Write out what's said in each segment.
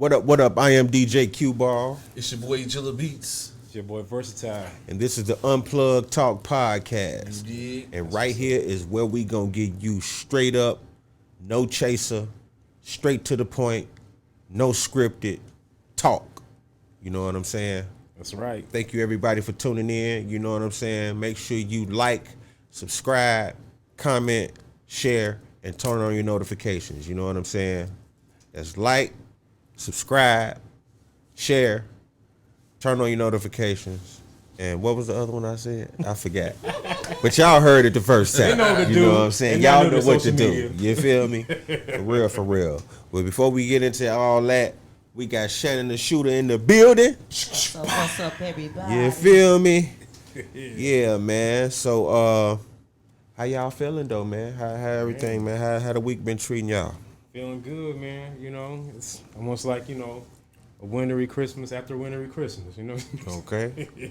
What up, what up? I am DJ Qball. It's your boy Jilla Beats. It's your boy Versatile. And this is the Unplugged Talk Podcast. You dig? And right here is where we gonna get you straight up, no chaser, straight to the point, no scripted talk. You know what I'm saying? That's right. Thank you everybody for tuning in. You know what I'm saying? Make sure you like, subscribe, comment, share, and turn on your notifications. You know what I'm saying? That's like, subscribe, share, turn on your notifications. And what was the other one I said? I forgot. But y'all heard it the first time. They know what to you do. know what I'm saying? They Y'all know know the what to social do. media. You feel me? For real, for real. But before we get into all that, we got Shannon the Shooter in the building. So what's up, everybody? You feel me? Yeah, man. So how y'all feeling though, man? How everything, man? How the week been treating y'all? Feeling good, man. You know, it's almost like, a wintry Christmas after wintry Christmas, Okay.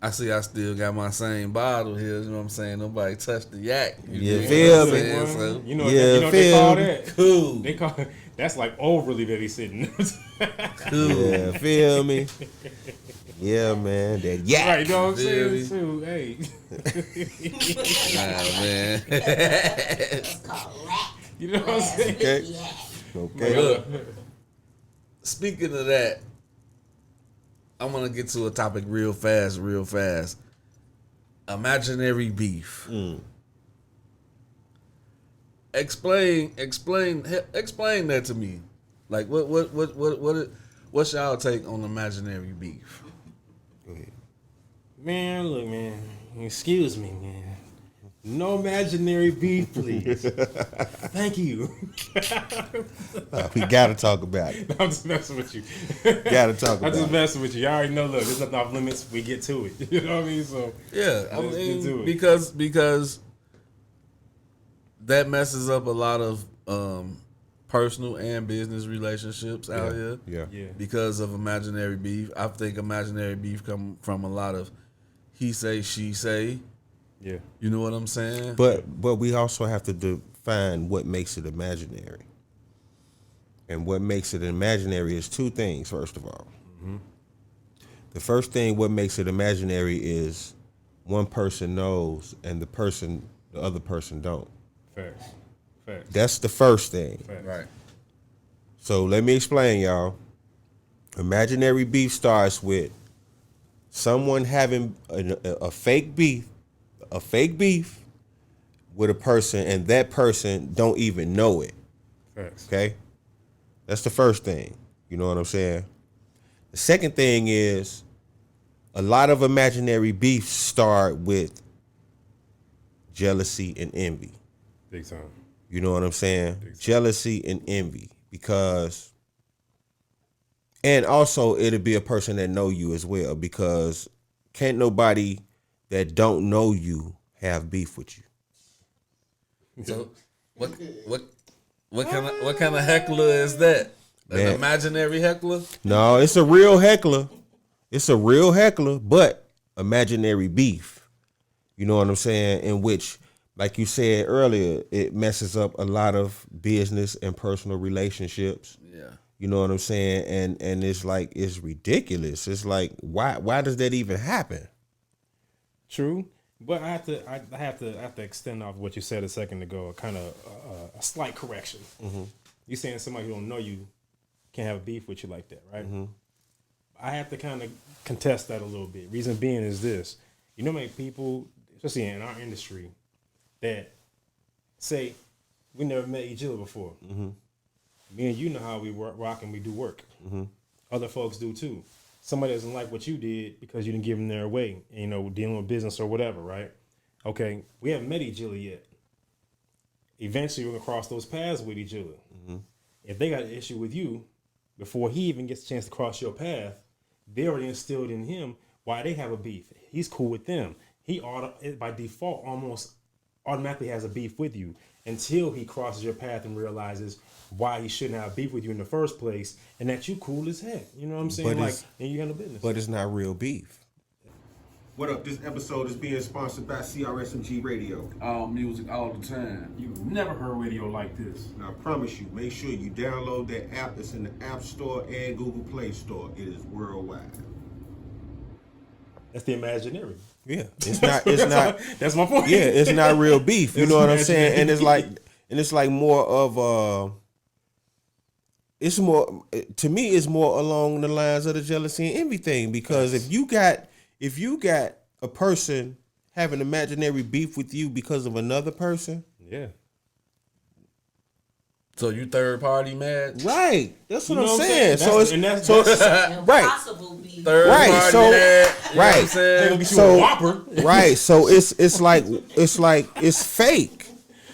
I see I still got my same bottle here, you know what I'm saying? Nobody touched the yak. You dig feel what I'm me? saying? So, You know, Yeah, what they call feel that? cool. They call that's like overly babysitting. Cool. Yeah, feel me? Yeah, man. That yak. Right, you know what I'm Feel saying? Too, hey. Nah, man. It's called rap. You know what I'm saying? Okay. Yeah. Okay. Look, speaking of that, I'm going to get to a topic real fast. Imaginary beef. Explain that to me. Like what's y'all take on imaginary beef? Go ahead. Man, look, man. Excuse me, man. No imaginary beef, please. Thank you. We gotta talk about it. I'm just messing with you. Gotta talk I'm about just it. messing with you. You already know, look, there's nothing off limits. We get to it. You know what I mean? So, Yeah, I Let's get to mean it. because that messes up a lot of personal and business relationships out here. Yeah. yeah. Because of imaginary beef. I think imaginary beef come from a lot of he say, she say. Yeah. You know what I'm saying? But we also have to define what makes it imaginary. And what makes it imaginary is two things, first of all. The first thing, what makes it imaginary is one person knows and the other person don't. Facts. That's the first thing. Right. So let me explain, y'all. Imaginary beef starts with someone having a fake beef with a person, and that person don't even know it. Facts. Okay? That's the first thing. You know what I'm saying? The second thing is a lot of imaginary beefs start with jealousy and envy. Big time. You know what I'm saying? Jealousy and envy. Because, and also it'll be a person that know you as well, because can't nobody that don't know you have beef with you. So what kind of heckler is that? An Man. imaginary heckler? No, it's a real heckler. It's a real heckler, but imaginary beef. You know what I'm saying? In which, like you said earlier, it messes up a lot of business and personal relationships. Yeah. You know what I'm saying? And it's like, it's ridiculous. It's like, why does that even happen? True. But I have to extend off what you said a second ago, kind of a slight correction. You saying somebody who don't know you can have a beef with you like that, right? I have to kind of contest that a little bit. Reason being is this: you know, many people, especially in our industry, that say we never met each other before. Me and you know how we rock and we do work. Other folks do too. Somebody doesn't like what you did because you didn't give them their way, dealing with business or whatever, right? Okay, we haven't met each other yet. Eventually, we're going to cross those paths with each other. If they got an issue with you, before he even gets a chance to cross your path, they already instilled in him why they have a beef. He's cool with them. He by default almost automatically has a beef with you until he crosses your path and realizes why he shouldn't have beef with you in the first place, and that you cool as heck. You know what I'm saying? But Like, and you handle business. But it's not real beef. What up? This episode is being sponsored by CRSMG Radio. All music, all the time. You've never heard radio like this. And I promise you, make sure you download that app. It's in the App Store and Google Play Store. It is worldwide. That's the imaginary. Yeah, it's not. It's not. That's my point. Yeah, it's not real beef. You It's know what I'm saying? imaginary. And it's like more of it's more to me. It's more along the lines of the jealousy and envy thing, because if you got a person having imaginary beef with you because of another person, Yeah. So you third party mad? right? That's what You know I'm what I'm saying. saying? So That's- it's right. Impossible be. Third Right, party so- mad. You know what I'm right. saying? Get you So- a Whopper. Right. So it's like it's fake.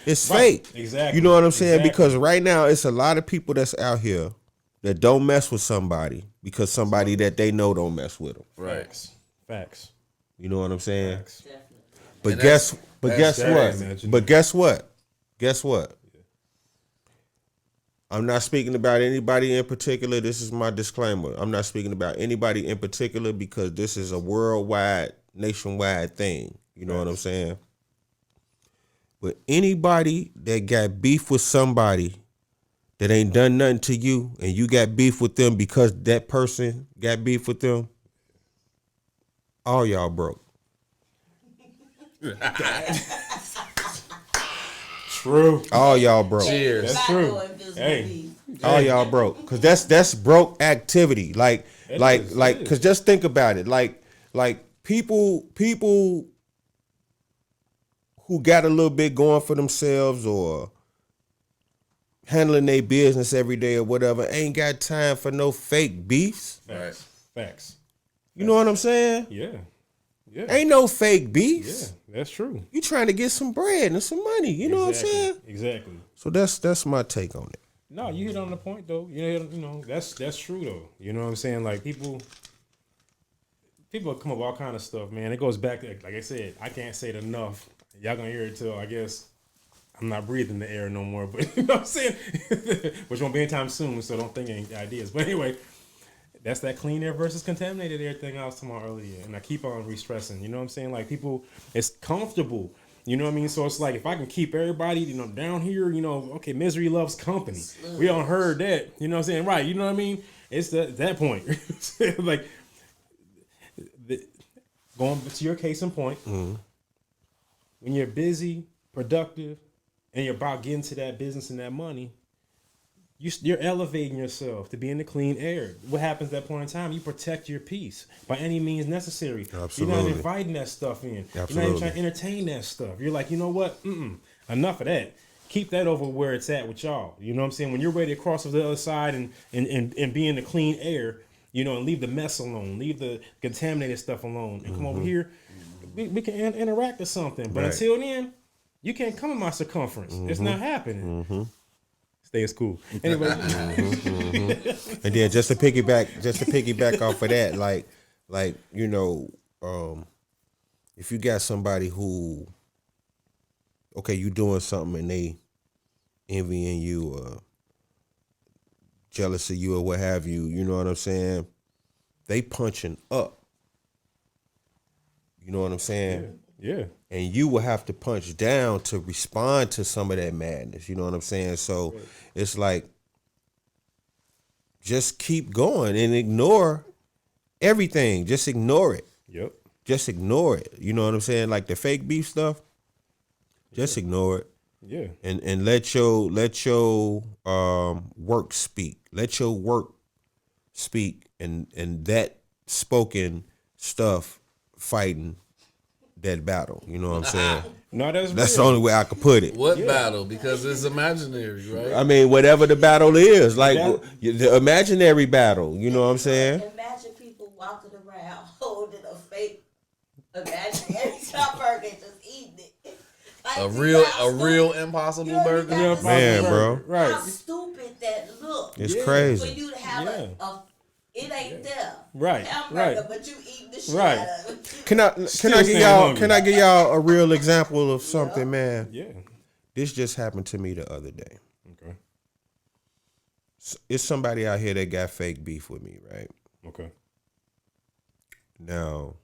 It's Right, fake. exactly, You know what I'm saying? exactly. Because right now it's a lot of people that's out here that don't mess with somebody because somebody that they know don't mess with them. Right. Facts. You know what I'm saying? Facts. Definitely. But And guess that's very what? imaginary. But guess what? Guess what? I'm not speaking about anybody in particular. This is my disclaimer. I'm not speaking about anybody in particular because this is a worldwide, nationwide thing. You know what I'm saying? But anybody that got beef with somebody that ain't done nothing to you and you got beef with them because that person got beef with them, all y'all broke. True. All y'all broke. Cheers. That's Not true. no invisible Hey. beef. All y'all broke, cause that's broke activity. Like, It like, is, like, it is. cause just think about it. Like people who got a little bit going for themselves or handling their business every day or whatever ain't got time for no fake beefs. Facts. Facts. You know what I'm saying? Yeah. Yeah. Ain't no fake Yeah. beefs. That's true. You trying to get some bread and some money. You know what I'm saying? Exactly. So that's my take on it. No, you hit on the point though. You know that's true though. You know what I'm saying? Like people come up with all kind of stuff, man. It goes back to, like I said, I can't say it enough. Y'all gonna hear it till I guess I'm not breathing the air no more. But you know what I'm saying? Which won't be anytime soon, so don't think any ideas. But anyway, that's that clean air versus contaminated air thing I was talking about earlier. And I keep on re-stressing. You know what I'm saying? Like people, it's comfortable. You know what I mean? So it's like if I can keep everybody, you know, down here, you know, okay, misery loves company. We all heard that. You know what I'm saying? Right. You know what I mean? It's that point. Like going to your case in point, when you're busy, productive, and you're about getting to that business and that money, you're elevating yourself to be in the clean air. What happens at that point in time? You protect your peace by any means necessary. You're Absolutely. not inviting that stuff in. You're not Absolutely. even trying to entertain that stuff. You're like, you know what? Enough of that. Keep that over where it's at with y'all. You know what I'm saying? When you're ready to cross to the other side and be in the clean air, you know, and leave the mess alone, leave the contaminated stuff alone, and come over here, we can interact or something. But Right. until then, you can't come in my circumference. It's not happening. Stay in school. Anyway, And then just to piggyback off of that, like you know, if you got somebody who, okay, you doing something and they envying you or jealous of you or what have you, you know what I'm saying? They punching up. You know what I'm saying? yeah. And you will have to punch down to respond to some of that madness. You know what I'm saying? So it's like, just keep going and ignore everything. Just ignore it. Yep. Just ignore it. You know what I'm saying? Like the fake beef stuff. Just ignore it Yeah. and let your work speak. Let your work speak and that spoken stuff fighting that battle. You know what I'm saying? No, That's the only way I could put it. What battle? Because it's imaginary, right? I mean, whatever the battle is, like Yeah. the imaginary battle. You know what I'm saying? Imagine people walking around holding a fake imaginary hamburger and just eating it. Like, A see real how stupid- impossible You already burger. got Yeah, to Man, see bro. How Right. stupid that look. It's Yeah. For crazy. you to have Yeah. it ain't there. Right, Hamburger, right. but you eating the shit Right. out of it. Can I staying hungry. can I give y'all a real example of something, man? Yeah. This just happened to me the other day. Okay. It's somebody out here that got fake beef with me, right? Okay. Now,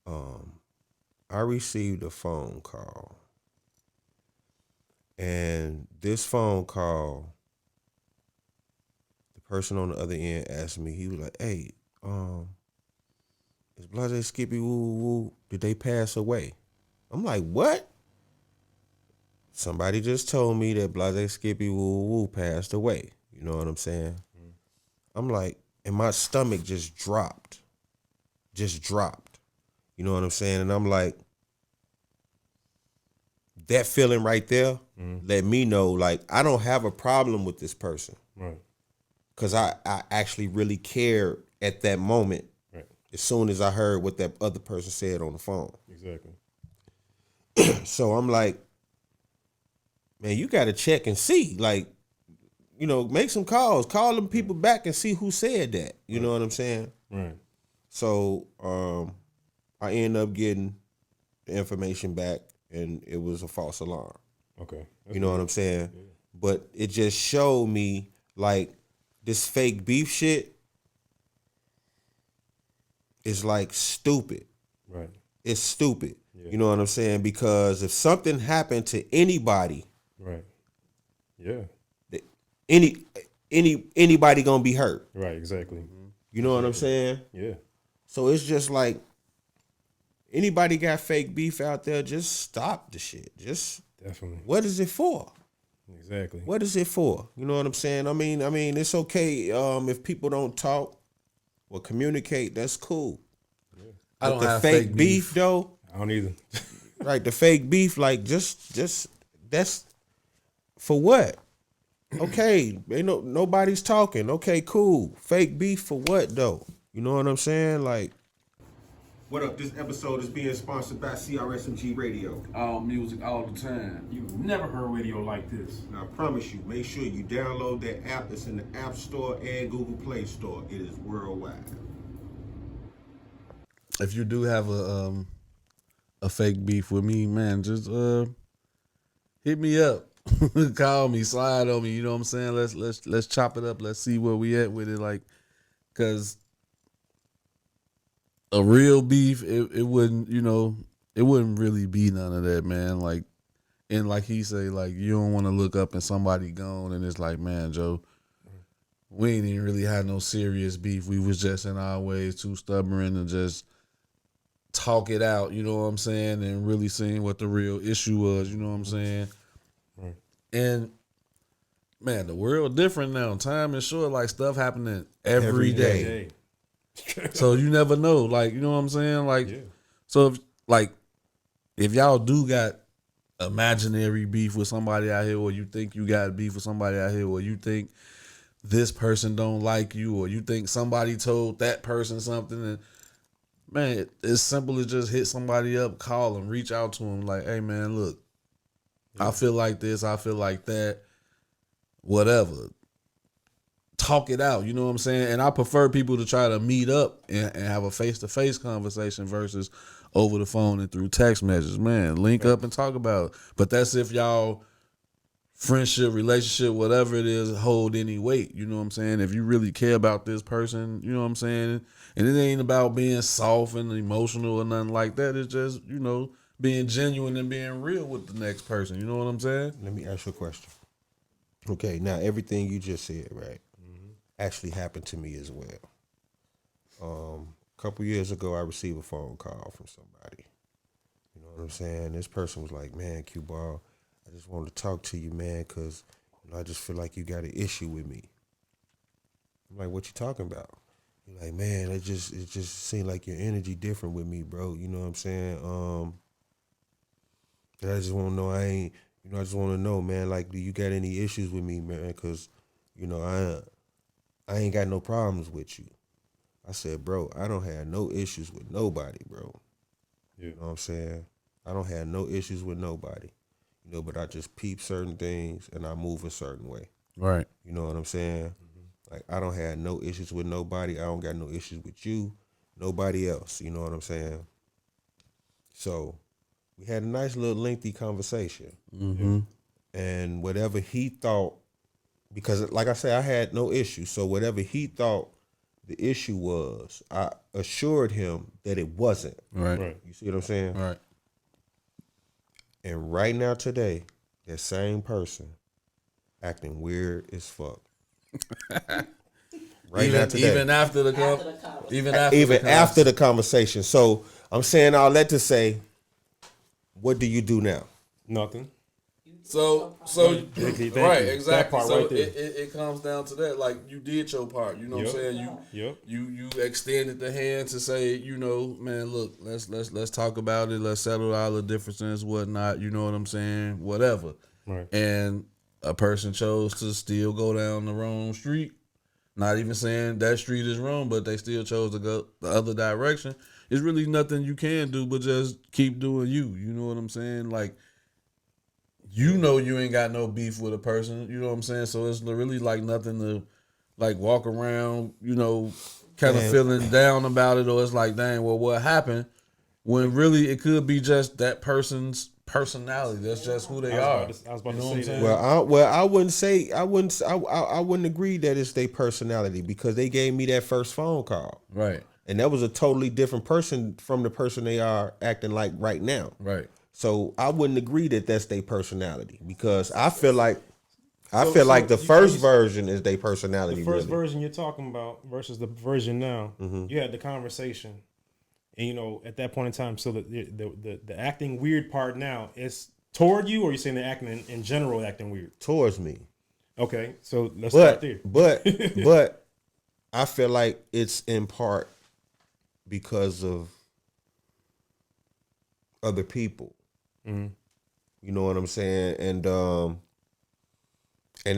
I received a phone call, and this phone call, the person on the other end asked me, he was like, "Hey, is Blase Skippy Woo Woo Woo, did they pass away?" I'm like, "What?" Somebody just told me that Blase Skippy Woo Woo Woo passed away. You know what I'm saying? I'm like, and my stomach just dropped. You know what I'm saying? And I'm like, that feeling right there let me know, like, I don't have a problem with this person. Right. Because I actually really cared at that moment. Right. As soon as I heard what that other person said on the phone. Exactly. So I'm like, man, you got to check and see. Like, you know, make some calls. Call them people back and see who said that. You know what I'm saying? Right. So I ended up getting the information back, and it was a false alarm. Okay. You know what I'm saying? Yeah. But it just showed me, like, this fake beef shit is, like, stupid. Right. It's stupid. Yeah. You know what I'm saying? Because if something happened to anybody, right. Yeah. Anybody gonna be hurt. Right, exactly. You know what I'm saying? Yeah. So it's just like, anybody got fake beef out there, just stop the shit. Just definitely. What is it for? Exactly. What is it for? You know what I'm saying? I mean, it's okay if people don't talk or communicate. That's cool. Yeah. I don't the have fake beef though. I don't either. Right, the fake beef, like just that's for what? Okay, ain't nobody's talking. Okay, cool. Fake beef for what though? You know what I'm saying? Like, what up? This episode is being sponsored by CRSMG Radio. All music, all the time. You've never heard radio like this. And I promise you, make sure you download that app. It's in the App Store and Google Play Store. It is worldwide. If you do have a fake beef with me, man, just hit me up. Call me, slide on me, you know what I'm saying? Let's chop it up. Let's see where we at with it, like, cause a real beef, it wouldn't, you know, it wouldn't really be none of that, man. Like, and like he say, like, you don't want to look up and somebody gone and it's like, man, Joe, we ain't even really had no serious beef. We was just in our ways too stubborn to just talk it out, you know what I'm saying, and really seeing what the real issue was, you know what I'm saying? Right. And man, the world different now. Time is short, like stuff happening every day. So you never know, like, you know what I'm saying? Like, yeah. So if y'all do got imaginary beef with somebody out here, or you think you got beef with somebody out here, or you think this person don't like you, or you think somebody told that person something, and man, it's simple as just hit somebody up, call them, reach out to them, like, hey man, look, I feel like this, I feel like that, whatever. Talk it out, you know what I'm saying? And I prefer people to try to meet up and have a face-to-face conversation versus over the phone and through text messages. Man, link up and talk about it. But that's if y'all friendship, relationship, whatever it is, hold any weight, you know what I'm saying? If you really care about this person, you know what I'm saying? And it ain't about being soft and emotional or nothing like that. It's just, you know, being genuine and being real with the next person. You know what I'm saying? Let me ask you a question. Okay, now everything you just said, right, actually happened to me as well. A couple years ago, I received a phone call from somebody. You know what I'm saying? This person was like, man, Qball, I just wanted to talk to you, man, because I just feel like you got an issue with me. I'm like, what you talking about? You're like, man, it just seemed like your energy different with me, bro. You know what I'm saying? And I just want to know, I just want to know, man, like, do you got any issues with me, man? Because, you know, I ain't got no problems with you. I said, bro, I don't have no issues with nobody, bro. Yeah. You know what I'm saying? I don't have no issues with nobody. You know, but I just peep certain things and I move a certain way. Right. You know what I'm saying? Mm-hmm. Like, I don't have no issues with nobody. I don't got no issues with you, nobody else. You know what I'm saying? So we had a nice little lengthy conversation. Mm-hmm. And whatever he thought, because like I said, I had no issue. So whatever he thought The issue was I assured him that it wasn't. Right. Right. You see what I'm saying? Right. And right now today, that same person acting weird as fuck. Right now today. Even after the After the conversation. even After the conversation. So I'm saying all that to say, what do you do now? Nothing. So Thank you. right, That exactly. part So right there. it comes down to that. Like, you did your part. You know what I'm Yep. saying? Yep. You extended the hand to say, you know, man, look, let's talk about it. Let's settle all the differences, whatnot. You know what I'm saying? Whatever. Right. And a person chose to still go down the wrong street. Not even saying that street is wrong, but they still chose to go the other direction. It's really nothing you can do but just keep doing you. You know what I'm saying? Like, you know you ain't got no beef with a person. You know what I'm saying? So it's really like nothing to like walk around, you know, kind of feeling down about it, or it's like, dang, well, what happened? When really it could be just that person's personality. That's just who they are. I was about You know to what I'm say saying? that. I wouldn't say I wouldn't agree that it's their personality because they gave me that first phone call. Right, And that was a totally different person from the person they are acting like right now. right. So I wouldn't agree that that's their personality because I feel like So the you- first you- version is their personality. The first really. version you're talking about versus the version now, you had the conversation, and you know at that point in time, so the acting weird part now is toward you, or you saying they're acting in general acting weird? Towards me. Okay, so let's start there. But I feel like it's in part because of other people. You know what I'm saying? And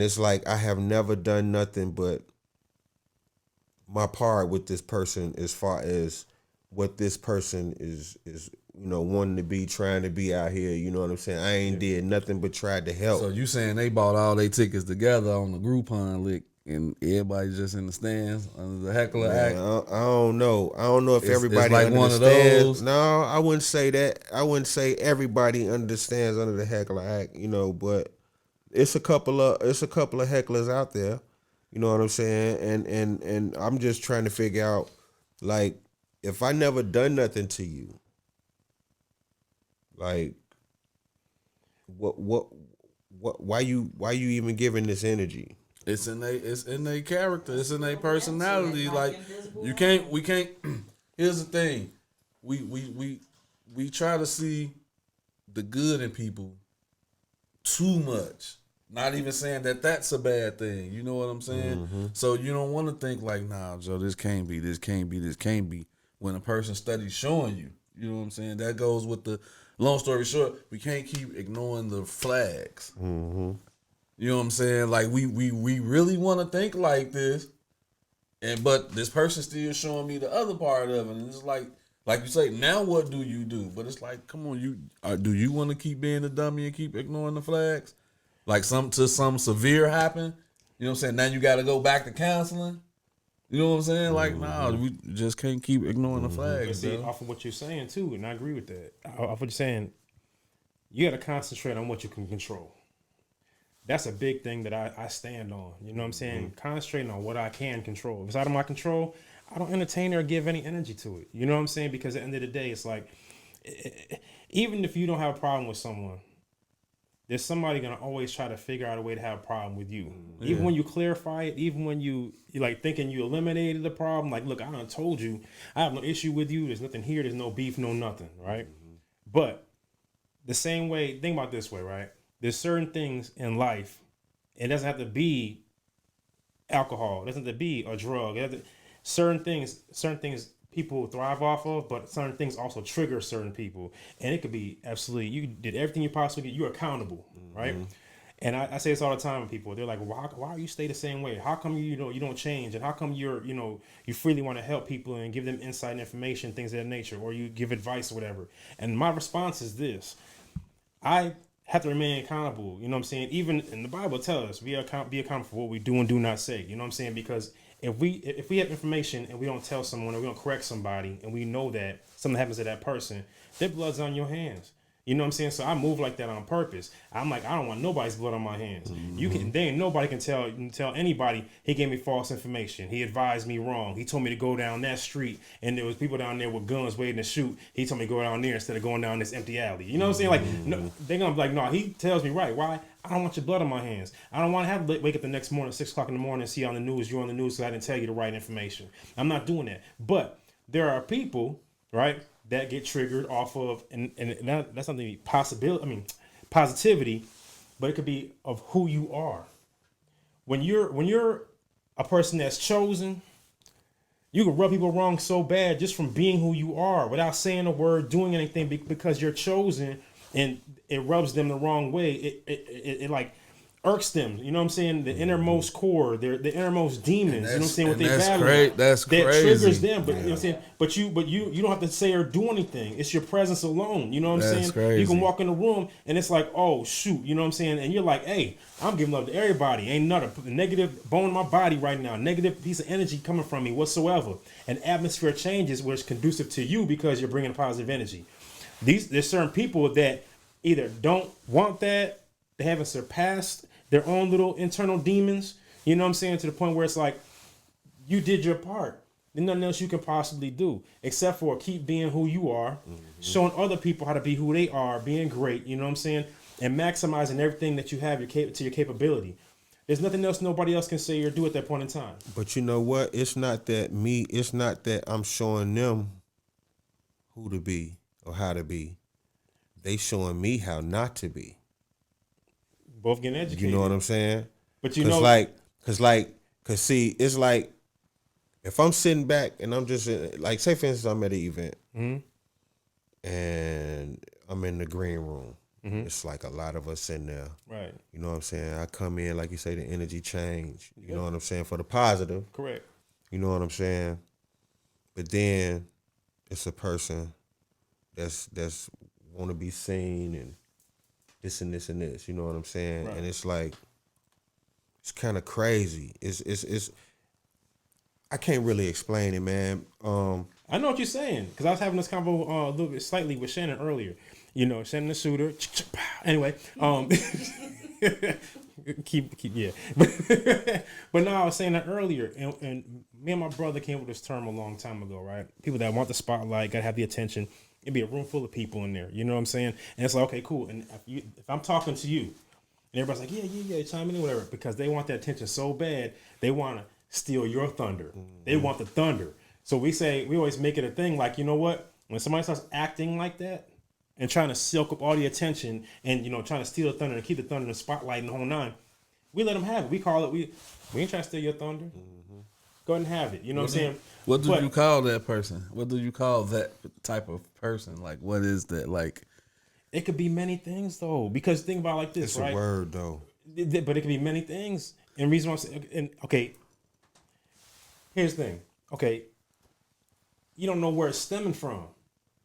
it's like I have never done nothing but my part with this person as far as what this person is you know wanting to be, trying to be out here. You know what I'm saying? I ain't did nothing but tried to help. So you saying they bought all their tickets together on the Groupon lick, and everybody just in the stands under the heckler Man, act? I don't know. I don't know if It's everybody like one of understands. those. No, I wouldn't say that. I wouldn't say everybody understands under the heckler act, you know, but it's a couple of hecklers out there. You know what I'm saying? And I'm just trying to figure out, like, if I never done nothing to you, like, what why you even giving this energy? It's in their character. It's in their personality. Like, we can't. Here's the thing, we try to see the good in people too much. Not even saying that that's a bad thing. You know what I'm saying? So you don't want to think like, nah, Joe, this can't be. This can't be. This can't be. When a person studies showing you, you know what I'm saying? That goes with the long story short. We can't keep ignoring the flags. You know what I'm saying? Like we really want to think like this, but this person still showing me the other part of it, and it's like you say, now what do you do? But it's like, come on, do you want to keep being the dummy and keep ignoring the flags? Like some severe happen, you know what I'm saying? Now you got to go back to counseling. You know what I'm saying? Like, nah, we just can't keep ignoring the But flags. see, Bro. off of what you're saying too, and I agree with that. Off what you're saying, you got to concentrate on what you can control. That's a big thing that I stand on. You know what I'm saying? Concentrating on what I can control. If it's out of my control, I don't entertain or give any energy to it. You know what I'm saying? Because at the end of the day, it's like, even if you don't have a problem with someone, there's somebody gonna always try to figure out a way to have a problem with you. Even when you clarify it, even when you're like thinking you eliminated the problem, like, look, I done told you, I have no issue with you. There's nothing here. There's no beef, no nothing, right? But the same way, think about it this way, right? There's certain things in life. It doesn't have to be alcohol. It doesn't have to be a drug. Certain things people thrive off of, but certain things also trigger certain people. And it could be absolutely, you did everything you possibly did. You're accountable, right? And I say this all the time with people. They're like, well, why do you stay the same way? How come you don't change? And how come you freely want to help people and give them insight and information, things of that nature, or you give advice or whatever? And my response is this: I have to remain accountable. You know what I'm saying? Even in the Bible tells us be accountable for what we do and do not say. You know what I'm saying? Because if we have information and we don't tell someone or we don't correct somebody and we know that something happens to that person, their blood's on your hands. You know what I'm saying? So I move like that on purpose. I'm like, I don't want nobody's blood on my hands. Nobody can tell anybody he gave me false information. He advised me wrong. He told me to go down that street and there was people down there with guns waiting to shoot. He told me to go down there instead of going down this empty alley. You know what I'm saying? Like, no, they're gonna be like, no, he tells me right. Why? I don't want your blood on my hands. I don't want to have to wake up the next morning, 6 o'clock in the morning, and see on the news you're on the news because I didn't tell you the right information. I'm not doing that. But there are people, right, that get triggered off of, and that's not the positivity, but it could be of who you are. When you're a person that's chosen, you can rub people wrong so bad just from being who you are without saying a word, doing anything, because you're chosen, and it rubs them the wrong way. It like irks them, you know what I'm saying? The innermost core, the innermost demons, you know what I'm saying? What they battle, that's that crazy. triggers them. But you know what I'm saying? But you don't have to say or do anything. It's your presence alone. You know what I'm saying? Crazy. You can walk in the room and it's like, oh shoot, you know what I'm saying? And you're like, hey, I'm giving love to everybody. Ain't not a negative bone in my body right now, negative piece of energy coming from me whatsoever. An atmosphere changes where it's conducive to you because you're bringing positive energy. There's certain people that either don't want that, they haven't surpassed their own little internal demons, you know what I'm saying, to the point where it's like, you did your part. There's nothing else you can possibly do except for keep being who you are, showing other people how to be who they are, being great, you know what I'm saying, and maximizing everything that you have to your capability. There's nothing else nobody else can say or do at that point in time. But you know what? It's not that I'm showing them who to be or how to be. They showing me how not to be. Both getting educated. You know what I'm saying? But cause see, it's like if I'm sitting back and I'm just like, say for instance, I'm at an event and I'm in the green room. It's like a lot of us in there. Right. You know what I'm saying? I come in, like you say, the energy change. You know what I'm saying? For the positive. Correct. You know what I'm saying? But then it's a person that's want to be seen and this and this and this, you know what I'm saying? Right. And it's like, it's kind of crazy. It's I can't really explain it, man. I know what you're saying, because I was having this convo a little bit slightly with Shannon earlier. You know, Shannon the shooter. Anyway, keep yeah. But no, I was saying that earlier, and me and my brother came with this term a long time ago, right? People that want the spotlight, gotta have the attention. It'd be a room full of people in there, you know what I'm saying? And it's like, okay, cool. And if I'm talking to you, and everybody's like, yeah, chime in or whatever, because they want that attention so bad, they want to steal your thunder. They want the thunder. So we always make it a thing, like, you know what? When somebody starts acting like that and trying to silk up all the attention and, you know, trying to steal the thunder and keep the thunder in the spotlight and the whole nine, we let them have it. We call it, we ain't trying to steal your thunder. Go ahead and have it. You know what I'm saying? What do you call that person? What do you call that type of person? Like, what is that? Like, it could be many things, though. Because think about it like this, it's right? It's a word, though. But it could be many things. And reason why I'm saying, and okay, here's the thing. Okay, you don't know where it's stemming from.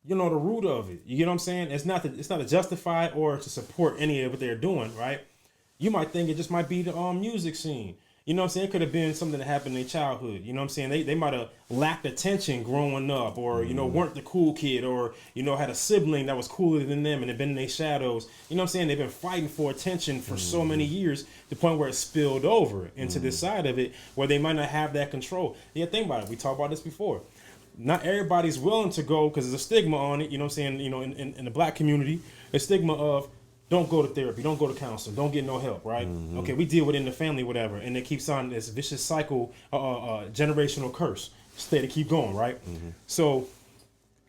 You know the root of it. You get what I'm saying? It's not to justify or to support any of what they're doing, right? You might think it just might be the music scene. You know what I'm saying? It could have been something that happened in their childhood. You know what I'm saying? They might have lacked attention growing up, or, you know, weren't the cool kid, or, you know, had a sibling that was cooler than them and had been in their shadows. You know what I'm saying? They've been fighting for attention for so many years to the point where it spilled over into this side of it where they might not have that control. Yeah, think about it. We talked about this before. Not everybody's willing to go because there's a stigma on it. You know what I'm saying? You know, in the black community, a stigma of, don't go to therapy, don't go to counseling, don't get no help, right? Okay, we deal with it in the family, whatever, and it keeps on this vicious cycle, generational curse. Steady keep going, right? So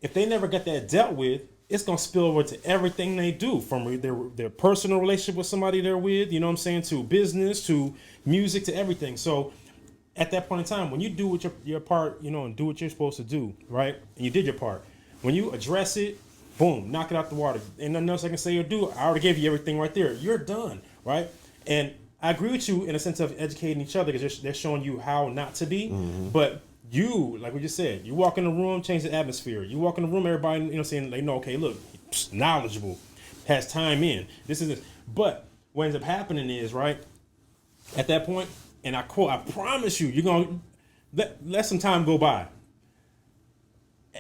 if they never get that dealt with, it's gonna spill over to everything they do, from their personal relationship with somebody they're with, you know what I'm saying, to business, to music, to everything. So at that point in time, when you do what your part, you know, and do what you're supposed to do, right? And you did your part. When you address it, boom, knock it out the water. Ain't nothing else I can say or do. I already gave you everything right there. You're done, right? And I agree with you in a sense of educating each other because they're showing you how not to be. But you, like we just said, you walk in the room, change the atmosphere. You walk in the room, everybody, you know, saying they know, okay, look, knowledgeable, has time in. This is this. But what ends up happening is, right, at that point, and I quote, I promise you, you're going to let some time go by.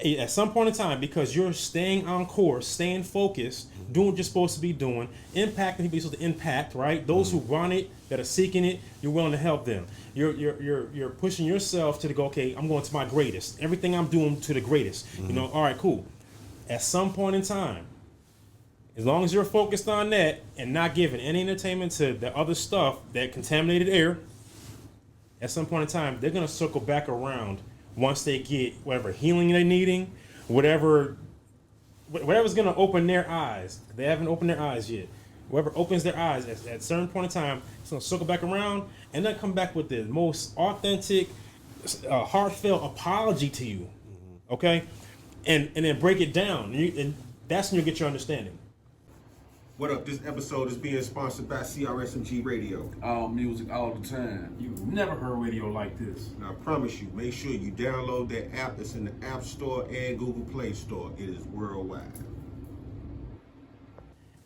at some point in time, because you're staying on course, staying focused, doing what you're supposed to be doing, impacting people you're supposed to impact, right? Those who want it, that are seeking it, you're willing to help them. You're pushing yourself to the go, okay, I'm going to my greatest. Everything I'm doing to the greatest. You know, all right, cool. At some point in time, as long as you're focused on that and not giving any entertainment to the other stuff that contaminated air, at some point in time, they're going to circle back around once they get whatever healing they're needing, whatever's going to open their eyes. They haven't opened their eyes yet. Whoever opens their eyes at a certain point in time, it's going to circle back around and then come back with the most authentic, heartfelt apology to you. Okay? And then break it down. And that's when you'll get your understanding. What up? This episode is being sponsored by CRSMG Radio. All music all the time. You've never heard radio like this. And I promise you, make sure you download that app. It's in the App Store and Google Play Store. It is worldwide.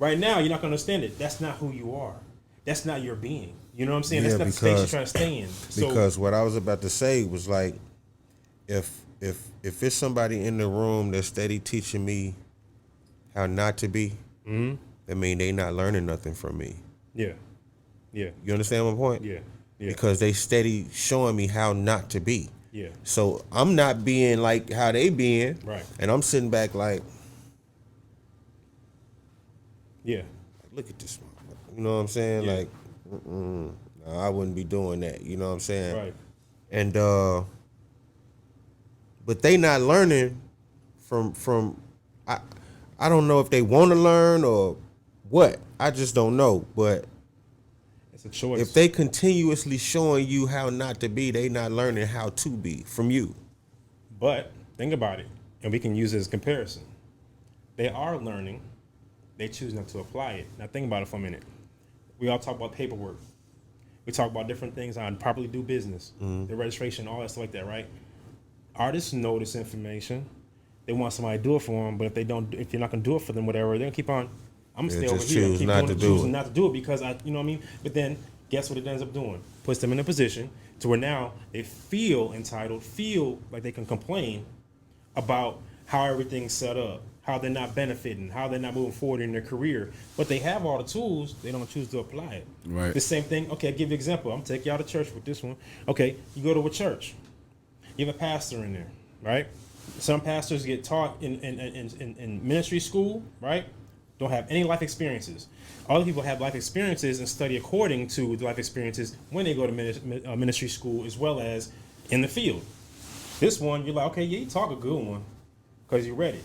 Right now, you're not going to understand it. That's not who you are. That's not your being. You know what I'm saying? That's not the space you're trying to stay in. So, Because what I was about to say was like, if it's somebody in the room that's steady teaching me how not to be, I mean, they not learning nothing from me. yeah. You understand my point? Yeah. Because they steady showing me how not to be. Yeah. So I'm not being like how they being. Right. And I'm sitting back like, Yeah. look at this motherfucker. You know what I'm saying? Yeah. Like, no, I wouldn't be doing that. You know what I'm saying? Right. And but they not learning from I don't know if they want to learn or what. I just don't know. But It's a choice. if they continuously showing you how not to be, they not learning how to be from you. But think about it, and we can use it as comparison. They are learning. They choose not to apply it. Now think about it for a minute. We all talk about paperwork. We talk about different things on properly do business, the registration, all that stuff like that, right? Artists know this information. They want somebody to do it for them, but if you're not gonna do it for them, whatever, they're gonna keep on. I'm gonna Yeah, stay over just here. choose Keep not doing to it, do choosing it. not to do it because you know what I mean. But then, guess what it ends up doing? Puts them in a position to where now they feel entitled, feel like they can complain about how everything's set up, how they're not benefiting, how they're not moving forward in their career. But they have all the tools, they don't choose to apply it. Right. The same thing, okay, I'll give you an example. I'm gonna take you out of church with this one. Okay, you go to a church. You have a pastor in there, right? Some pastors get taught in ministry school, right? Don't have any life experiences. Other people have life experiences and study according to the life experiences when they go to ministry school as well as in the field. This one, you're like, okay, yeah, you talk a good one because you read it.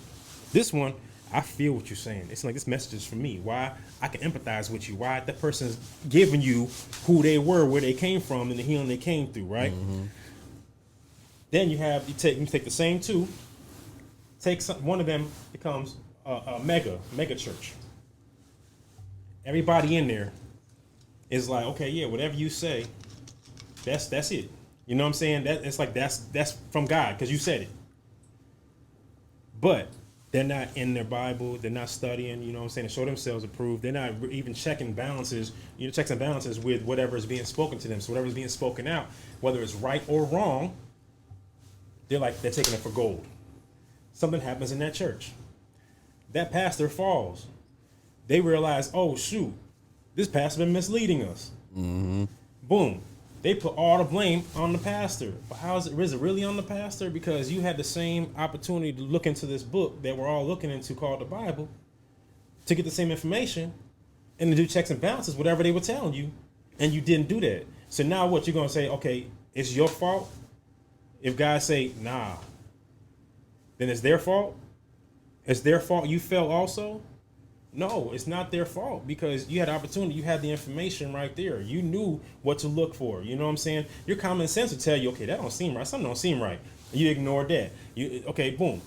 This one, I feel what you're saying. It's like this message is for me. Why? I can empathize with you. Why? That person's giving you who they were, where they came from, and the healing they came through, right? Then you take the same two, one of them becomes a mega church. Everybody in there is like, okay, yeah, whatever you say, that's it. You know what I'm saying? It's like that's from God because you said it. But they're not in their Bible. They're not studying. You know what I'm saying? To show themselves approved. They're not even checking balances. Checks and balances with whatever is being spoken to them. So whatever is being spoken out, whether it's right or wrong, they're taking it for gold. Something happens in that church. That pastor falls. They realize, oh shoot, this pastor been misleading us. Boom. They put all the blame on the pastor. But is it really on the pastor? Because you had the same opportunity to look into this book that we're all looking into called the Bible to get the same information and to do checks and balances, whatever they were telling you, and you didn't do that. So now what, you're going to say, okay, it's your fault? If guys say, nah, then it's their fault? It's their fault you fell also? No, it's not their fault because you had opportunity. You had the information right there. You knew what to look for. You know what I'm saying? Your common sense will tell you, okay, that don't seem right. Something don't seem right. You ignored that. Okay, boom.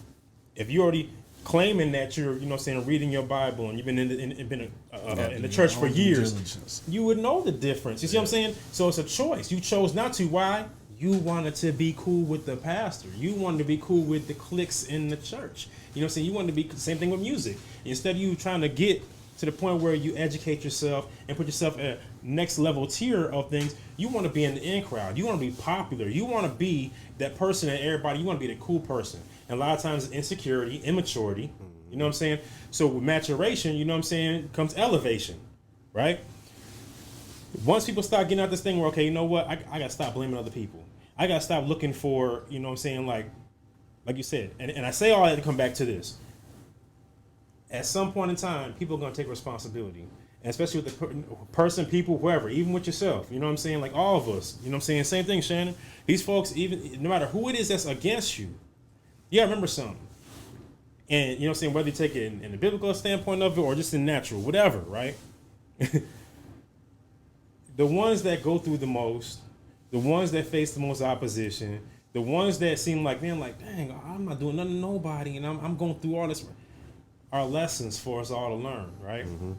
If you already claiming that you're, you know what I'm saying, reading your Bible and you've been in the church for years, you would know the difference. You see what I'm saying? So it's a choice. You chose not to. Why? You wanted to be cool with the pastor. You wanted to be cool with the cliques in the church. You know what I'm saying? You wanted to be the same thing with music. Instead of you trying to get to the point where you educate yourself and put yourself at next level tier of things, you want to be in the in crowd. You want to be popular. You want to be that person that everybody, you want to be the cool person. And a lot of times it's insecurity, immaturity. You know what I'm saying? So with maturation, you know what I'm saying, comes elevation, right? Once people start getting out this thing where, okay, you know what, I gotta stop blaming other people. I gotta stop looking for, you know what I'm saying, like you said, and I say all that to come back to this. At some point in time, people are gonna take responsibility. And especially with the person, people, whoever, even with yourself, you know what I'm saying? Like all of us, you know what I'm saying? Same thing, Shannon. These folks, even no matter who it is that's against you, you gotta remember something. And you know what I'm saying, whether you take it in the biblical standpoint of it or just in natural, whatever, right? The ones that go through the most, the ones that face the most opposition, the ones that seem like, man, like, dang, I'm not doing nothing to nobody, and I'm going through all this, are lessons for us all to learn, right? Mm-hmm.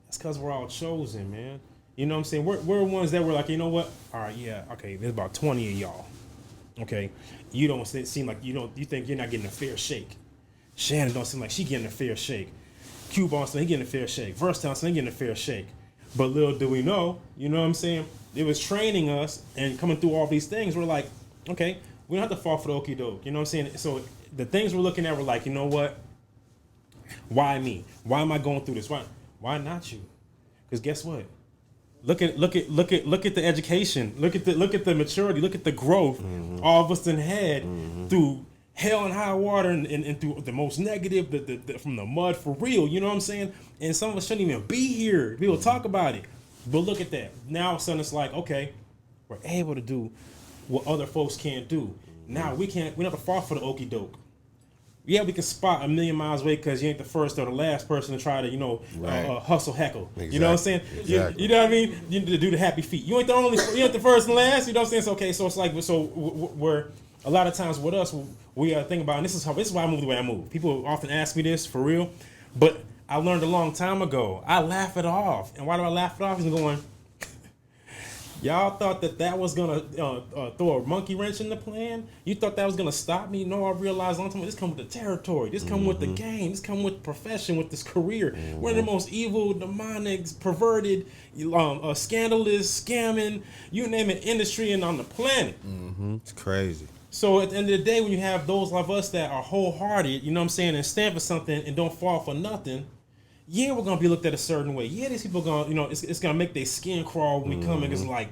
That's because we're all chosen, man. You know what I'm saying? We're ones that were like, you know what? All right, yeah, okay, there's about 20 of y'all. Okay, you don't seem like you think you're not getting a fair shake. Shannon don't seem like she getting a fair shake. Qball he getting a fair shake. Versatile he getting a fair shake. But little do we know, you know what I'm saying? It was training us and coming through all these things. We're like, okay, we don't have to fall for the okie doke. You know what I'm saying? So the things we're looking at, we're like, you know what? Why me? Why am I going through this? Why not you? Because guess what? Look at the education. Look at the maturity. Look at the growth all of us done had through hell and high water and through the most negative, the from the mud for real. You know what I'm saying? And some of us shouldn't even be here. People talk about it, but look at that. Now all of a sudden it's like, okay, we're able to do what other folks can't do. Now we don't have to fall for the okie doke. Yeah, we can spot a million miles away because you ain't the first or the last person to try to, hustle heckle. Exactly. You know what I'm saying? Exactly. You know what I mean? You need to do the happy feet. You ain't the first and last. You know what I'm saying? So, okay, so it's like, we're a lot of times with us, we think about, and this is why I move the way I move. People often ask me this for real, but I learned a long time ago. I laugh it off. And why do I laugh it off? I'm going, y'all thought that was going to throw a monkey wrench in the plan? You thought that was going to stop me? No, I realized long time ago, this come with the territory. This come with the game. This come with the profession, with this career. One of the most evil, demonic, perverted, scandalous, scamming, you name it, industry and on the planet. It's crazy. So at the end of the day, when you have those like us that are wholehearted, you know what I'm saying, and stand for something and don't fall for nothing, yeah, we're gonna be looked at a certain way. Yeah, these people are gonna, it's gonna make their skin crawl when we come in. It's like,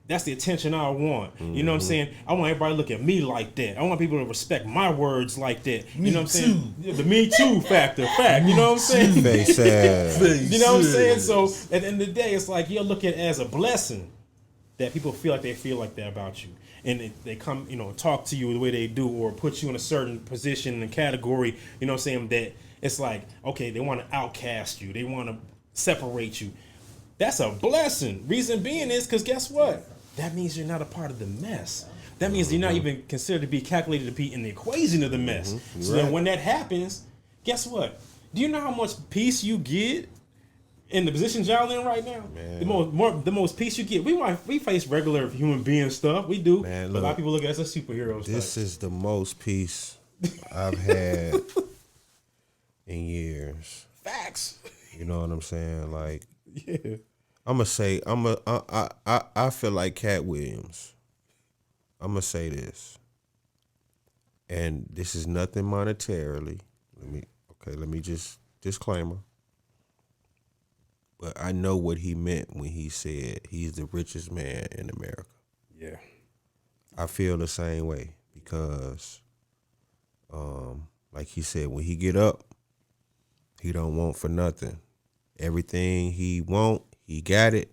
that's the attention I want. You know what I'm saying? I want everybody to look at me like that. I want people to respect my words like that. You know what I'm saying? The me too factor. You know what I'm saying? Face ass. You know what I'm saying? So at the end of the day, it's like you'll look at it as a blessing that people feel like that about you. And they come, talk to you the way they do or put you in a certain position and category, you know what I'm saying, that it's like, okay, they want to outcast you. They want to separate you. That's a blessing. Reason being is because guess what? That means you're not a part of the mess. That means you're not even considered to be calculated to be in the equation of the mess. So then when that happens, guess what? Do you know how much peace you get in the position y'all in right now? Man. The most peace you get. We face regular human being stuff. We do. Man, look, a lot of people look at us as superheroes. This is the most peace I've had in years. Facts. You know what I'm saying? Like, yeah. I feel like Cat Williams. I'm gonna say this, and this is nothing monetarily. Let me just disclaimer. But I know what he meant when he said he's the richest man in America. Yeah. I feel the same way because, like he said, when he get up, he don't want for nothing. Everything he want, he got it.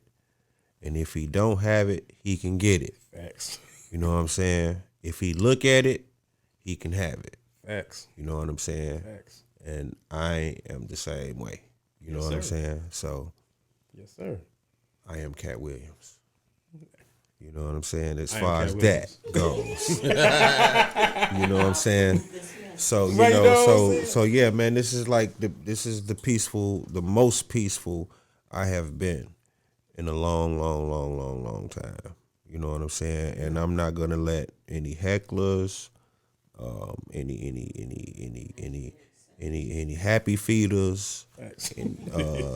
And if he don't have it, he can get it. Facts. You know what I'm saying? If he look at it, he can have it. Facts. You know what I'm saying? Facts. And I am the same way. You know what I'm saying? So, yes, sir. I am Cat Williams. You know what I'm saying? As far as that goes. You know what I'm saying? So, so yeah, man, this is the most peaceful I have been in a long time. You know what I'm saying? And I'm not gonna let any hecklers, any happy feeders,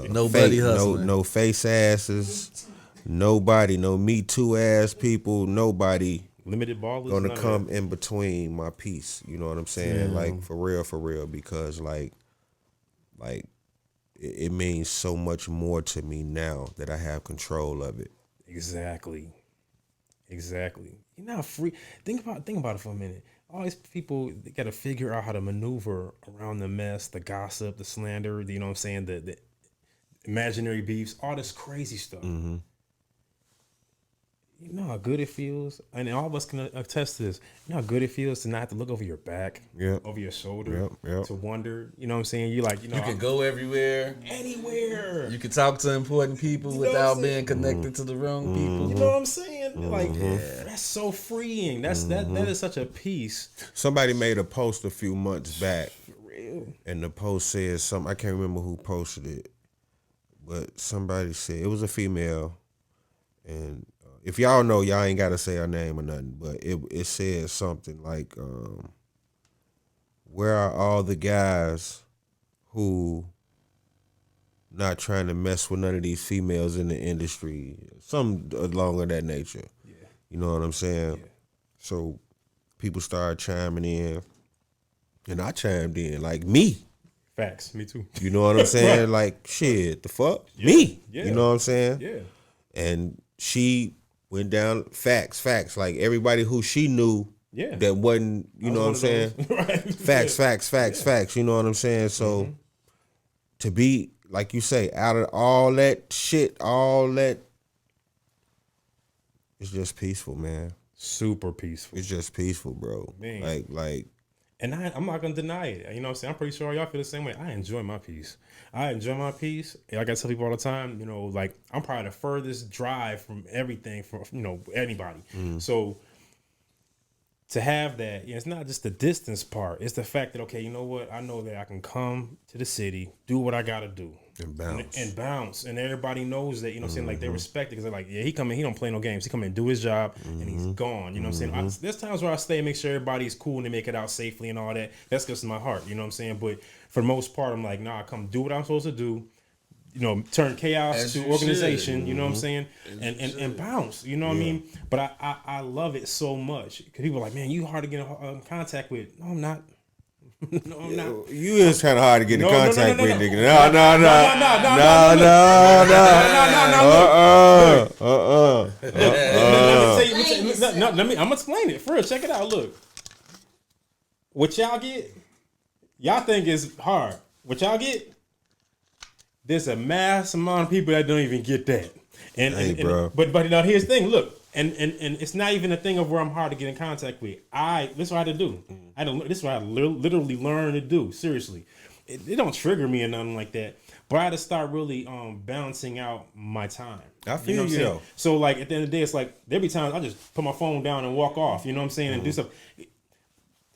nobody fake, hustling. no face asses, nobody, no Me Too ass people, nobody limited ballers. gonna none of come that. in between my piece. You know what I'm saying? Like for real, because like it means so much more to me now that I have control of it. Exactly. You're not free. Think about it for a minute. All these people, they got to figure out how to maneuver around the mess, the gossip, the slander. You know what I'm saying? The imaginary beefs, all this crazy stuff. Mm-hmm. You know how good it feels, and all of us can attest to this. You know how good it feels to not have to look over your back, Yep. over your shoulder, Yep. to wonder. You know what I'm saying? You like, You can go everywhere. anywhere. You can talk to important people You know what without I'm being saying? connected to the wrong people. You know what I'm saying? Like that's so freeing. That is such a peace. Somebody made a post a few months back, For real. and the post says something. I can't remember who posted it, but somebody said it was a female, and if y'all know, y'all ain't gotta say her name or nothing, but it says something like, "Where are all the guys who not trying to mess with none of these females in the industry?" Something along of that nature. Yeah. You know what I'm saying? Yeah. So people started chiming in, and I chimed in like me. Facts. Me too. You know what I'm saying? Like shit, the fuck me. Yeah. You know what I'm saying? Yeah. And she went down facts. Like everybody who she knew Yeah. that wasn't, you know what I'm saying? Right. Facts. You know what I'm saying? So to be, like you say, out of all that shit, it's just peaceful, man. Super peaceful. It's just peaceful, bro. Man. Like And I'm not gonna deny it. You know what I'm saying? I'm pretty sure y'all feel the same way. I enjoy my peace. Like I tell people all the time, you know, like I'm probably the furthest drive from everything from, you know, anybody. So to have that, it's not just the distance part. It's the fact that, okay, you know what? I know that I can come to the city, do what I gotta do. and bounce. And bounce. And everybody knows that, you know what I'm saying? Like they respect it because they're like, yeah, he come in, he don't play no games. He come in and do his job and he's gone. You know what I'm saying? There's times where I stay and make sure everybody's cool and they make it out safely and all that. That's just my heart, you know what I'm saying? But for the most part, I'm like, nah, I come do what I'm supposed to do. You know, turn chaos As to you organization, should. you know what I'm saying? And bounce, you know what I mean? But I love it so much because people are like, man, you hard to get in contact with. No, I'm not. No, I'm not. You is kind of hard to get in No, contact no. with, nigga. I'm gonna explain it. First, check it out. Look, what y'all get, y'all think is hard. What y'all get, there's a mass amount of people that don't even get that. And bro. but now here's the thing. Look, and it's not even a thing of where I'm hard to get in contact with. This is what I had to do. This is what I literally learned to do. Seriously, it don't trigger me or nothing like that. But I had to start really balancing out my time. I feel what I'm you, saying? though. So like at the end of the day, it's like there'll be times I just put my phone down and walk off. You know what I'm saying? And do stuff.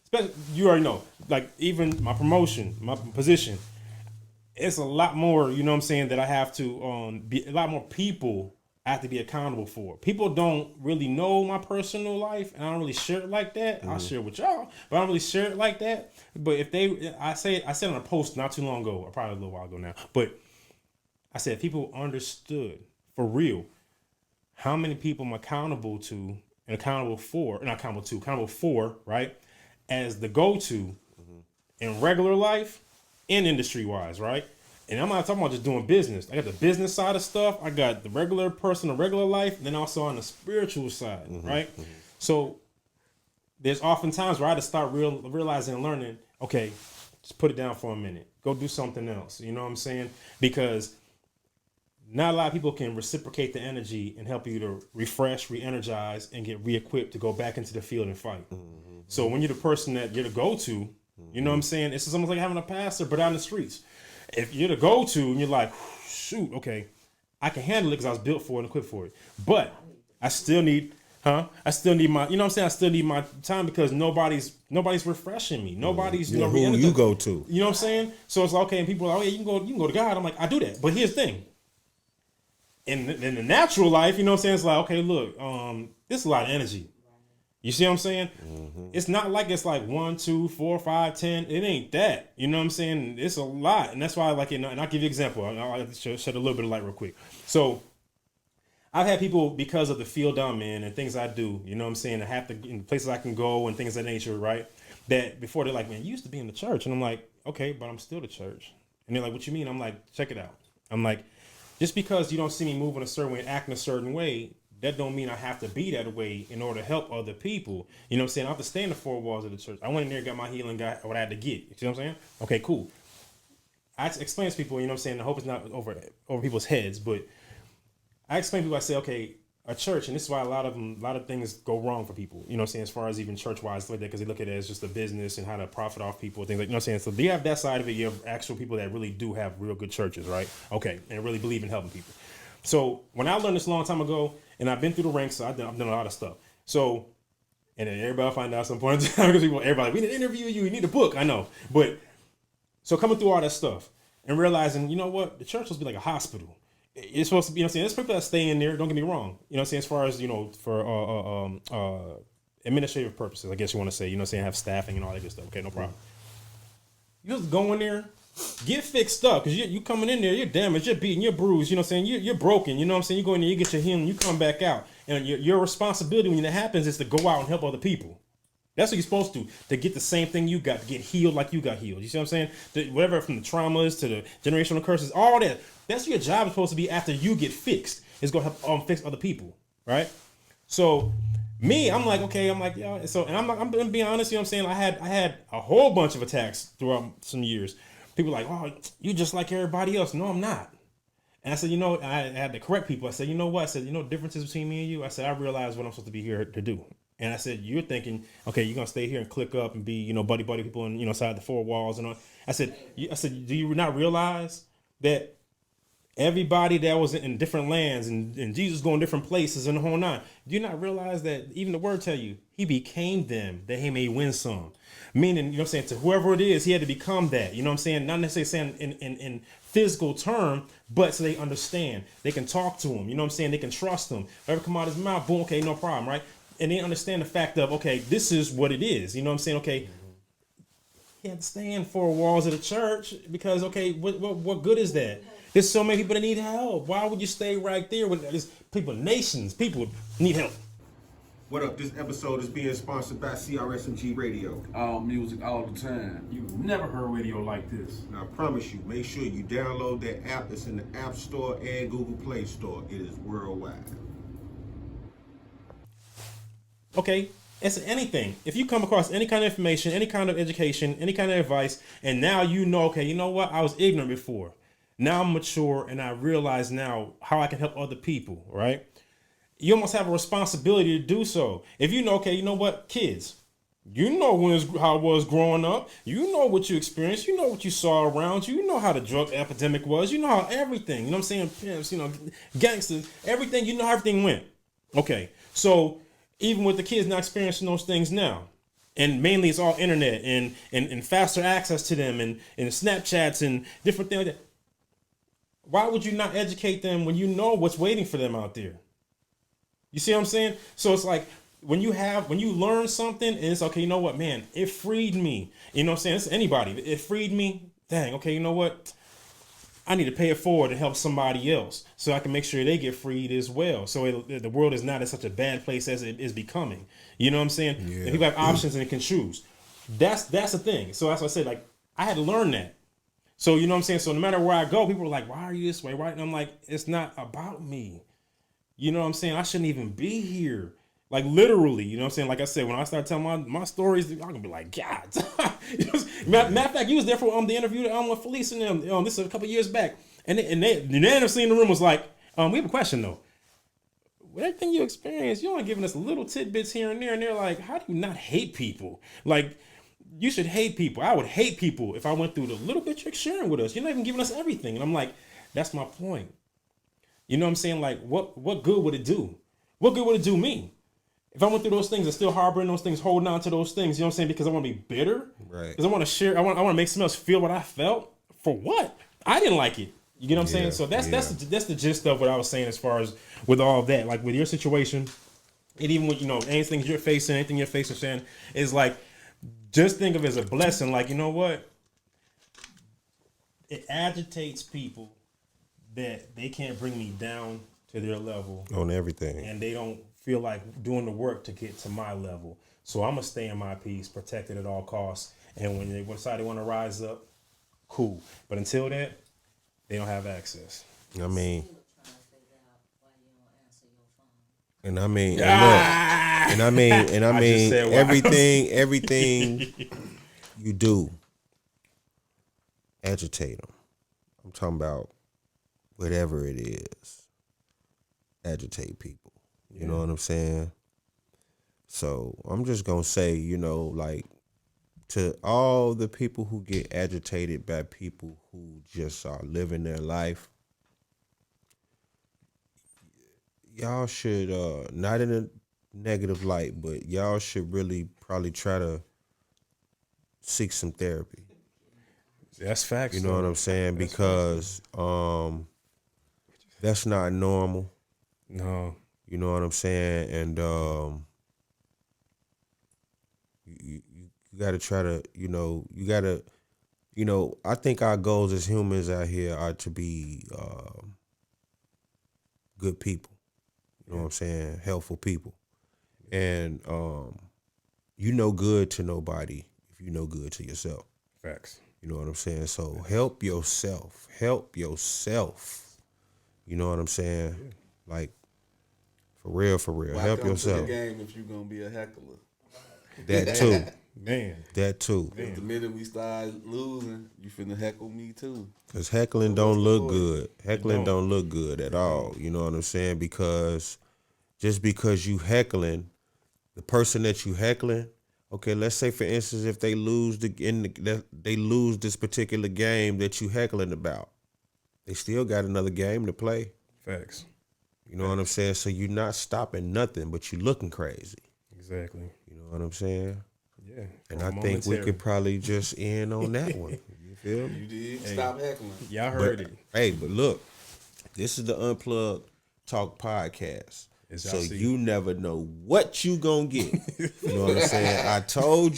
Especially, you already know, like even my promotion, my position. It's a lot more, you know what I'm saying, that I have to be a lot more people I have to be accountable for. People don't really know my personal life, and I don't really share it like that. I'll share it with y'all, but I don't really share it like that. But if I said on a post not too long ago, or probably a little while ago now, but I said if people understood for real how many people I'm accountable to and accountable for, right, as the go-to in regular life and industry-wise, right? And I'm not talking about just doing business. I got the business side of stuff. I got the regular person, the regular life, and then also on the spiritual side, right? So there's often times where I had to start realizing and learning, okay, just put it down for a minute. Go do something else. You know what I'm saying? Because not a lot of people can reciprocate the energy and help you to refresh, re-energize, and get re-equipped to go back into the field and fight. So when you're the person that you're the go-to, you know what I'm saying? It's almost like having a pastor, but out in the streets. If you're the go-to and you're like, shoot, okay, I can handle it because I was built for it and equipped for it. But I still need my, you know what I'm saying? I still need my time because nobody's refreshing me. Nobody's, who you go to. You know what I'm saying? So it's like, okay, and people are like, oh yeah, you can go to God. I'm like, I do that. But here's the thing. In the natural life, you know what I'm saying? It's like, okay, look, this is a lot of energy. You see what I'm saying? It's not like it's like 1, 2, 4, 5, 10. It ain't that. You know what I'm saying? It's a lot. And that's why I like it. And I'll give you an example. I'll shed a little bit of light real quick. So I've had people, because of the field I'm in and things I do, you know what I'm saying, I have to, in places I can go and things of that nature, right? That before they're like, man, you used to be in the church. And I'm like, okay, but I'm still the church. And they're like, what you mean? I'm like, check it out. I'm like, just because you don't see me moving a certain way and acting a certain way, that don't mean I have to be that way in order to help other people. You know what I'm saying? I have to stay in the four walls of the church. I went in there, got my healing, got what I had to get. You see what I'm saying? Okay, cool. I explain to people, you know what I'm saying? I hope it's not over people's heads, but I explain to people, I say, okay, a church, and this is why a lot of things go wrong for people, you know what I'm saying, as far as even church-wise, like that, because they look at it as just a business and how to profit off people, things like, you know what I'm saying? So you have that side of it. You have actual people that really do have real good churches, right? Okay, and really believe in helping people. So when I learned this a long time ago, and I've been through the ranks, so I've done a lot of stuff. So, and then everybody will find out at some point in time, because everybody, we need to interview you, we need a book, I know. But, so coming through all that stuff, and realizing, you know what, the church is supposed to be like a hospital. It's supposed to be, you know what I'm saying, there's people that stay in there, don't get me wrong. You know what I'm saying, as far as, you know, for administrative purposes, I guess you want to say, you know what I'm saying, have staffing and all that good stuff. Okay, no problem. You just go in there, get fixed up, because you coming in there, you're damaged, you're beaten, you're bruised, you know what I'm saying, you're broken, you know what I'm saying, you go in there, you get your healing, you come back out. And your responsibility when that happens is to go out and help other people. That's what you're supposed to get the same thing you got, to get healed like you got healed. You see what I'm saying? Whatever, from the traumas to the generational curses, all that. That's what your job is supposed to be after you get fixed. It's going to help fix other people, right? So me, I'm like, okay, I'm like, yeah. So, and I'm being honest, you know what I'm saying? I had a whole bunch of attacks throughout some years. People like, oh, you just like everybody else. No, I'm not. And I said, you know, I had to correct people. I said, you know what? I said, you know, the differences between me and you. I said, I realize what I'm supposed to be here to do. And I said, you're thinking, okay, you're gonna stay here and click up and be, you know, buddy people and, you know, inside the four walls and all. I said, do you not realize that everybody that was in different lands and Jesus going different places and the whole nine? Do you not realize that even the word tell you he became them that he may win some? Meaning, you know what I'm saying, to whoever it is, he had to become that. You know what I'm saying? Not necessarily saying in physical term, but so they understand. They can talk to him. You know what I'm saying? They can trust him. Whatever come out of his mouth, boom, okay, no problem, right? And they understand the fact of, okay, this is what it is. You know what I'm saying? Okay, he had to stay in four walls of the church because, okay, what good is that? There's so many people that need help. Why would you stay right there when there's people, nations, people need help? What up? This episode is being sponsored by CRSMG Radio. All music, all the time. You never heard radio like this. And I promise you, make sure you download that app. It's in the App Store and Google Play Store. It is worldwide. Okay, it's anything. If you come across any kind of information, any kind of education, any kind of advice, and now you know, okay, you know what? I was ignorant before. Now I'm mature and I realize now how I can help other people, right? You almost have a responsibility to do so. If you know, okay, you know what, kids, you know how it was growing up. You know what you experienced. You know what you saw around you. You know how the drug epidemic was. You know how everything, you know what I'm saying, pimps, you know, gangsters, everything, you know how everything went. Okay, so even with the kids not experiencing those things now, and mainly it's all internet and faster access to them and Snapchats and different things like that. Why would you not educate them when you know what's waiting for them out there? You see what I'm saying? So it's like when you learn something and it's okay, you know what, man, it freed me. You know what I'm saying? It's anybody. It freed me. Dang, okay, you know what? I need to pay it forward and help somebody else so I can make sure they get freed as well. So the world is not in such a bad place as it is becoming. You know what I'm saying? Yeah. And people have options and they can choose. That's the thing. So that's what I said, like, I had to learn that. So, you know what I'm saying? So no matter where I go, people are like, why are you this way? Right? And I'm like, it's not about me. You know what I'm saying? I shouldn't even be here. Like literally, you know what I'm saying? Like I said, when I start telling my stories, I'm gonna be like, God. Matter of fact, you was there for the interview with Felice and them. This is a couple years back, and they ended up seeing the room was like, we have a question though. With everything you experienced, you're only giving us little tidbits here and there, and they're like, how do you not hate people? Like, you should hate people. I would hate people if I went through the little bit you're sharing with us. You're not even giving us everything, and I'm like, that's my point. You know what I'm saying? Like, what good would it do? What good would it do me? If I went through those things and still harboring those things, holding on to those things, you know what I'm saying? Because I want to be bitter. Right. Because I want to share. I want to make someone else feel what I felt. For what? I didn't like it. You get what I'm saying? So that's the gist of what I was saying as far as with all of that. Like with your situation, and even with, you know, anything you're facing, saying is like, just think of it as a blessing. Like, you know what? It agitates people that they can't bring me down to their level, On everything. and they don't feel like doing the work to get to my level. So I'm gonna stay in my peace, protected at all costs. And when they decide they want to rise up, cool. But until then, they don't have access. I mean, Trying to figure out why you don't answer your phone. and I mean, and I I just mean, said why. everything you do, agitate them. I'm talking about whatever it is, agitate people. You know what I'm saying? So I'm just gonna say, you know, like, to all the people who get agitated by people who just are living their life, y'all should, not in a negative light, but y'all should really probably try to seek some therapy. That's facts. You know what I'm saying? Because that's not normal. No. You know what I'm saying? And you got to try to, I think our goals as humans out here are to be good people. You know what I'm saying? Helpful people. And you no good to nobody if you no good to yourself. Facts. You know what I'm saying? So help yourself. Help yourself. You know what I'm saying? Yeah. Like, for real. Help yourself. To the game if you're gonna be a heckler. That too. Man. That too. The minute we start losing, you finna heckle me too. Cause heckling don't look good. Heckling don't look good at all. You know what I'm saying? Because just because you heckling, the person that you heckling, okay, let's say for instance if they lose they lose this particular game that you heckling about, they still got another game to play. Facts. You know what I'm saying? So you're not stopping nothing, but you looking crazy. Exactly. You know what I'm saying? Yeah. And I think we could probably just end on that one. You feel me? You did. Stop heckling. Y'all heard it. Hey, but look, this is the Unplugged Talk podcast. As So y'all see. you never know what you gonna get. You know what I'm saying? I told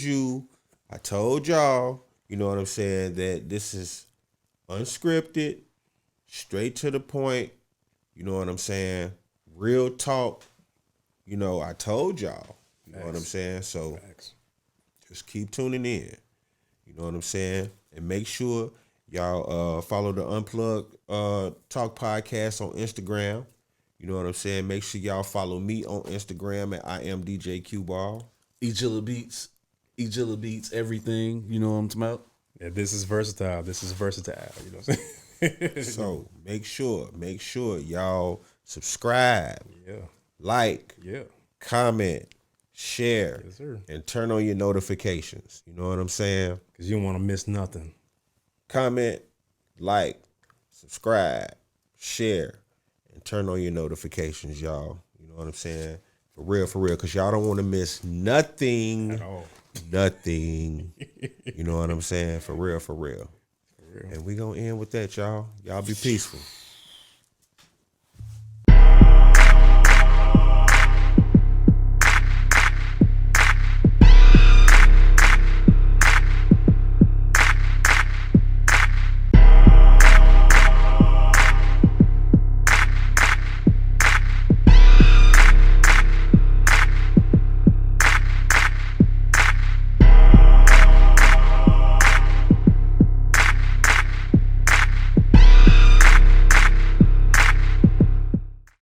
y'all, you know what I'm saying, that this is unscripted, straight to the point, you know what I'm saying, real talk. You know, I told y'all, you know what I'm saying? So Facts. just keep tuning in. You know what I'm saying? And make sure y'all follow the Unplugged Talk podcast on Instagram. You know what I'm saying? Make sure y'all follow me on Instagram at I am DJ Qball. Jilla beats everything. You know what I'm talking about? Yeah, this is versatile. You know what I'm saying? So make sure y'all subscribe, like, comment, share, Yes, sir. and turn on your notifications. You know what I'm saying? Because you don't want to miss nothing. Comment, like, subscribe, share, and turn on your notifications, y'all. You know what I'm saying? For real, because y'all don't want to miss nothing. At all. Nothing. You know what I'm saying? For real. And we gonna end with that, y'all. Y'all be peaceful.